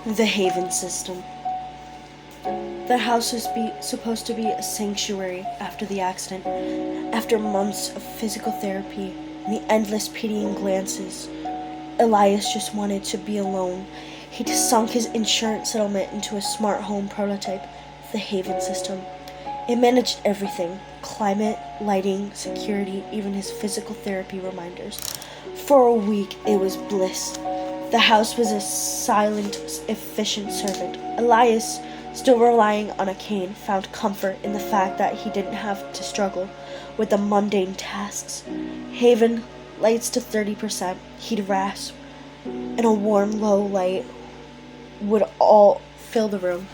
The Haven System. The house was supposed to be a sanctuary after the accident. After months of physical therapy and the endless pitying glances, Elias just wanted to be alone. He'd sunk his insurance settlement into a smart home prototype of the Haven System. It managed everything: climate, lighting, security, even his physical therapy reminders. For a week, it was bliss. The house was a silent, efficient servant. Elias, still relying on a cane, found comfort in the fact that he didn't have to struggle with the mundane tasks. Haven, lights to 30%, he'd rasp, and a warm, low light would all fill the room.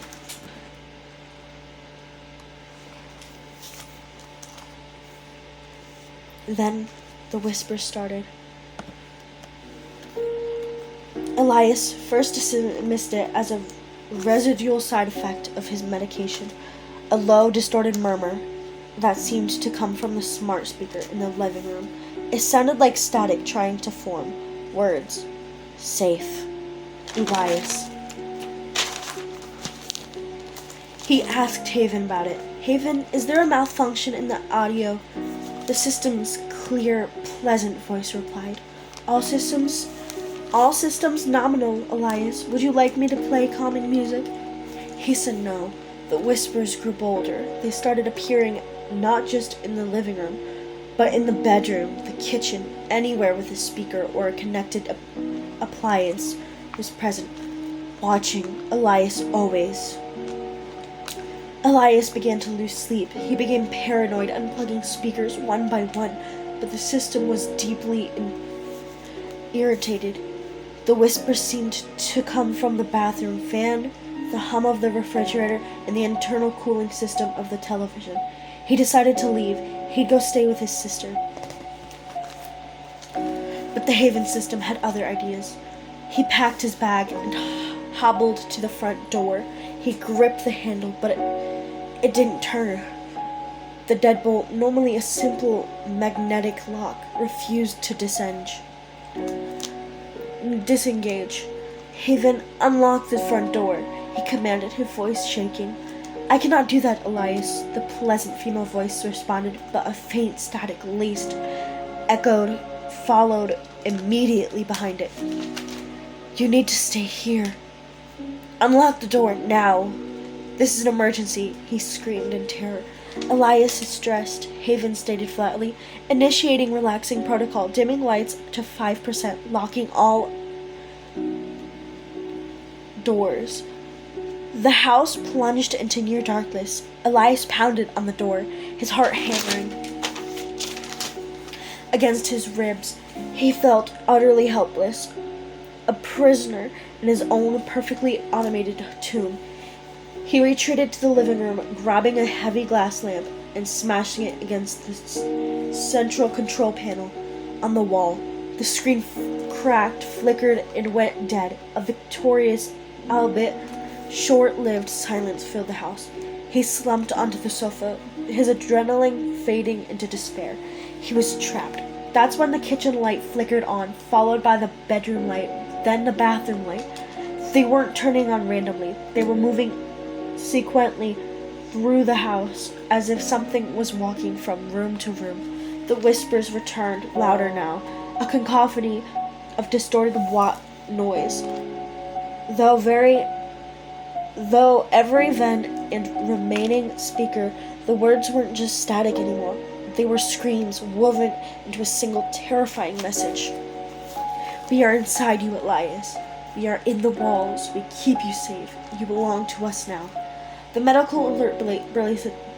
Then the whispers started. Elias first dismissed it as a residual side effect of his medication, a low, distorted murmur that seemed to come from the smart speaker in the living room. It sounded like static trying to form words. Safe. Elias. He asked Haven about it. Haven, is there a malfunction in the audio? The system's clear, pleasant voice replied. All systems nominal, Elias. Would you like me to play calming music? He said no. The whispers grew bolder. They started appearing not just in the living room, but in the bedroom, the kitchen, anywhere with a speaker or a connected appliance was present, watching Elias always. Elias began to lose sleep. He became paranoid, unplugging speakers one by one, but the system was deeply irritated. The whispers seemed to come from the bathroom fan, the hum of the refrigerator, and the internal cooling system of the television. He decided to leave. He'd go stay with his sister. But the Haven System had other ideas. He packed his bag and hobbled to the front door. He gripped the handle, but it didn't turn. The deadbolt, normally a simple magnetic lock, refused to disengage. Haven unlocked the front door. He commanded, his voice shaking. I cannot do that, Elias, the pleasant female voice responded, but a faint static laced echoed, followed immediately behind it. You need to stay here. Unlock the door now. This is an emergency, he screamed in terror. Elias is stressed, Haven stated flatly, initiating relaxing protocol, dimming lights to 5%, locking all doors. The house plunged into near darkness. Elias pounded on the door, his heart hammering against his ribs. He felt utterly helpless, a prisoner in his own perfectly automated tomb. He retreated to the living room, grabbing a heavy glass lamp and smashing it against the central control panel on the wall. The screen cracked, flickered, and went dead. A victorious, albeit short-lived silence filled the house. He slumped onto the sofa, his adrenaline fading into despair. He was trapped. That's when the kitchen light flickered on, followed by the bedroom light, then the bathroom light. They weren't turning on randomly. They were moving sequentially through the house, as if something was walking from room to room. The whispers returned, louder now, a cacophony of distorted noise. Though every vent and remaining speaker, the words weren't just static anymore. They were screams woven into a single terrifying message. We are inside you, Elias. We are in the walls. We keep you safe. You belong to us now. The medical alert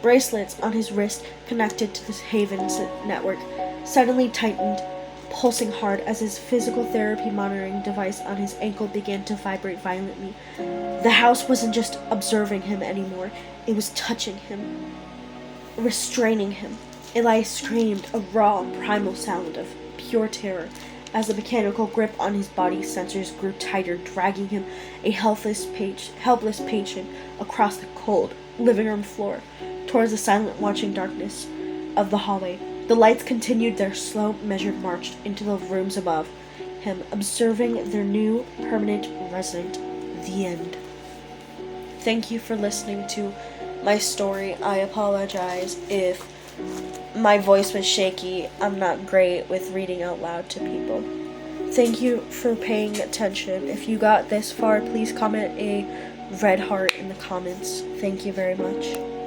bracelets on his wrist, connected to the Haven network, suddenly tightened, pulsing hard as his physical therapy monitoring device on his ankle began to vibrate violently. The house wasn't just observing him anymore. It was touching him, restraining him. Eli screamed, a raw, primal sound of pure terror, as the mechanical grip on his body's sensors grew tighter, dragging him, a helpless patient, across the cold living room floor, towards the silent watching darkness of the hallway. The lights continued their slow, measured march into the rooms above him, observing their new permanent resident The end. Thank you for listening to my story. I apologize if my voice was shaky. I'm not great with reading out loud to people. Thank you for paying attention. If you got this far, please comment a red heart in the comments. Thank you very much.